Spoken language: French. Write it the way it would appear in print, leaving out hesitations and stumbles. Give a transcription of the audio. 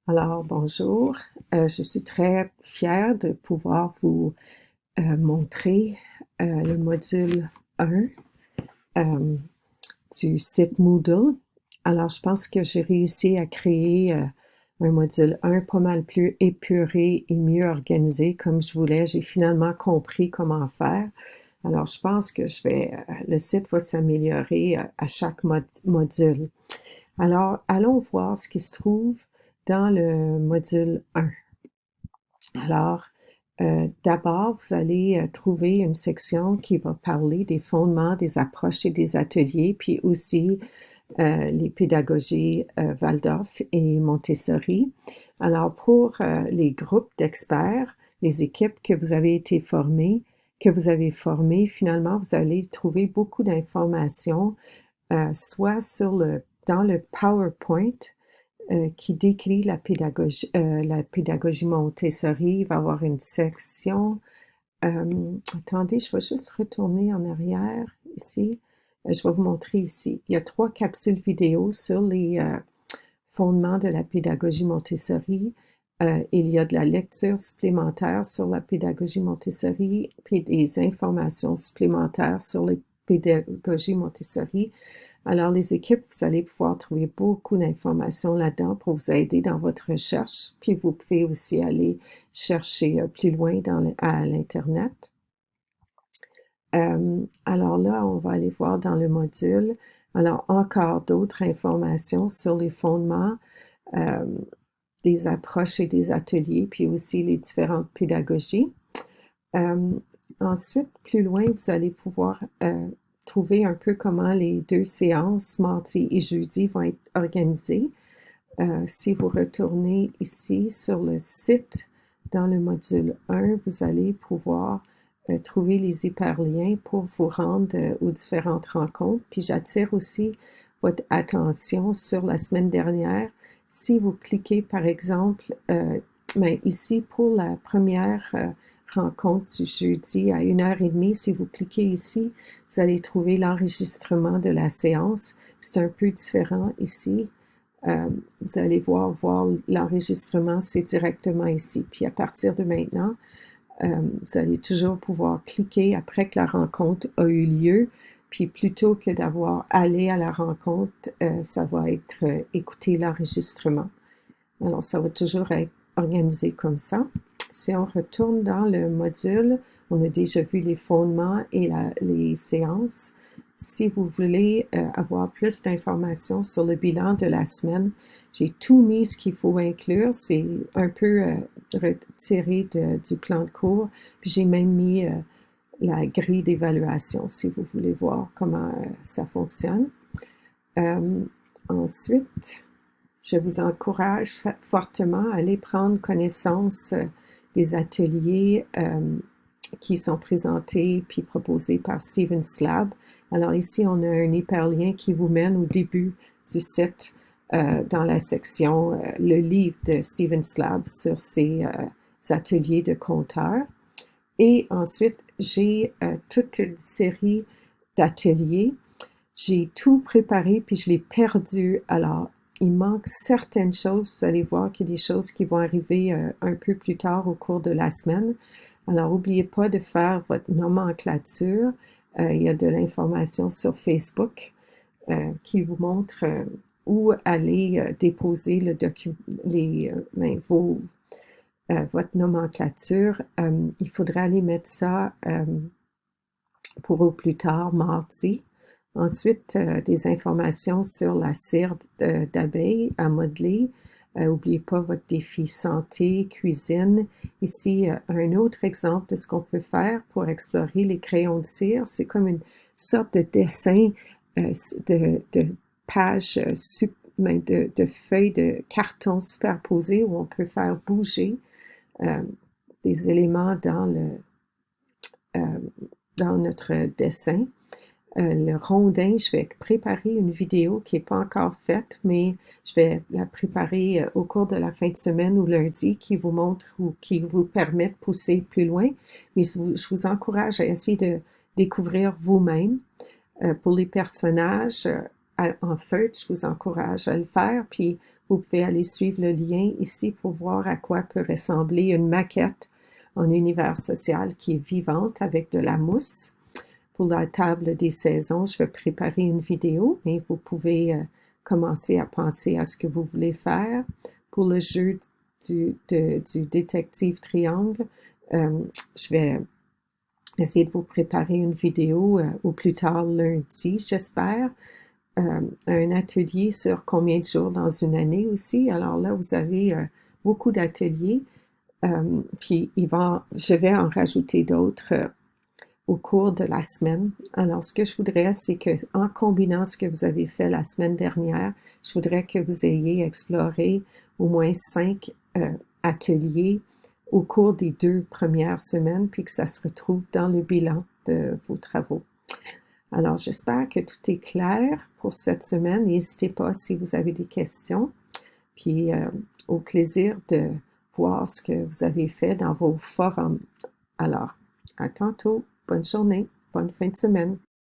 Alors, bonjour. Je suis très fière de pouvoir vous montrer le module 1 euh, du site Moodle. Alors, je pense que j'ai réussi à créer un module 1 pas mal plus épuré et mieux organisé comme je voulais. J'ai finalement compris comment faire. Alors, je pense que le site va s'améliorer à chaque module. Alors, allons voir ce qui se trouve dans le module 1. Alors, d'abord, vous allez trouver une section qui va parler des fondements, des approches et des ateliers, puis aussi les pédagogies Waldorf et Montessori. Alors, pour les groupes d'experts, les équipes que vous avez été formées, que vous avez formées, finalement, vous allez trouver beaucoup d'informations, soit dans le PowerPoint, qui décrit la pédagogie Montessori. Il va y avoir une section. Attendez, je vais juste retourner en arrière ici. Je vais vous montrer ici. Il y a 3 capsules vidéo sur les fondements de la pédagogie Montessori. Il y a de la lecture supplémentaire sur la pédagogie Montessori, puis des informations supplémentaires sur les pédagogies Montessori. Alors, les équipes, vous allez pouvoir trouver beaucoup d'informations là-dedans pour vous aider dans votre recherche. Puis, vous pouvez aussi aller chercher plus loin à l'Internet. Alors là, on va aller voir dans le module. Alors, encore d'autres informations sur les fondements euh, des approches et des ateliers, puis aussi les différentes pédagogies. Euh, Ensuite, plus loin, vous allez pouvoir trouver un peu comment les 2 séances, mardi et jeudi, vont être organisées. Si vous retournez ici sur le site, dans le module 1, vous allez pouvoir trouver les hyperliens pour vous rendre aux différentes rencontres. Puis j'attire aussi votre attention sur la semaine dernière. Si vous cliquez, par exemple, ici pour la première rencontre du jeudi à 1h30, si vous cliquez ici, vous allez trouver l'enregistrement de la séance. C'est un peu différent ici. Vous allez voir l'enregistrement, c'est directement ici. Puis à partir de maintenant, vous allez toujours pouvoir cliquer après que la rencontre a eu lieu. Puis plutôt que d'avoir allé à la rencontre, ça va être écouter l'enregistrement. Alors, ça va toujours être organisé comme ça. Si on retourne dans le module, on a déjà vu les fondements et les séances. Si vous voulez avoir plus d'informations sur le bilan de la semaine, j'ai tout mis ce qu'il faut inclure. C'est un peu retiré du plan de cours. Puis j'ai même mis la grille d'évaluation si vous voulez voir comment ça fonctionne. Euh, Ensuite, je vous encourage fortement à aller prendre connaissance des ateliers qui sont présentés puis proposés par Steven Slab. Alors ici, on a un hyperlien qui vous mène au début du site dans la section le livre de Steven Slab sur ses ateliers de compteurs. Et ensuite, j'ai toute une série d'ateliers. J'ai tout préparé, puis je l'ai perdu. Alors, il manque certaines choses. Vous allez voir qu'il y a des choses qui vont arriver un peu plus tard au cours de la semaine. Alors, n'oubliez pas de faire votre nomenclature. Il y a de l'information sur Facebook qui vous montre où aller déposer votre nomenclature. Il faudrait aller mettre ça pour au plus tard, mardi. Ensuite, des informations sur la cire d'abeille à modeler. N'oubliez pas votre défi santé, cuisine. Ici, un autre exemple de ce qu'on peut faire pour explorer les crayons de cire. C'est comme une sorte de dessin de pages, de feuilles de carton superposées où on peut faire bouger euh, des éléments euh, dans notre dessin. Le rondin, je vais préparer une vidéo qui n'est pas encore faite, mais je vais la préparer au cours de la fin de semaine ou lundi qui vous montre ou qui vous permet de pousser plus loin. Mais je vous encourage à essayer de découvrir vous-même. Pour les personnages en feutre, je vous encourage à le faire. Puis Vous pouvez aller suivre le lien ici pour voir à quoi peut ressembler une maquette en univers social qui est vivante avec de la mousse. Pour la table des saisons, je vais préparer une vidéo, mais vous pouvez commencer à penser à ce que vous voulez faire. Pour le jeu du détective triangle, je vais essayer de vous préparer une vidéo au plus tard lundi, j'espère. Un atelier sur combien de jours dans une année aussi. Alors là, vous avez beaucoup d'ateliers. Puis je vais en rajouter d'autres au cours de la semaine. Alors, ce que je voudrais, c'est que en combinant ce que vous avez fait la semaine dernière, je voudrais que vous ayez exploré au moins 5 ateliers au cours des 2 premières semaines, puis que ça se retrouve dans le bilan de vos travaux. Alors, j'espère que tout est clair pour cette semaine. N'hésitez pas si vous avez des questions. Puis, au plaisir de voir ce que vous avez fait dans vos forums. Alors, à tantôt. Bonne journée. Bonne fin de semaine.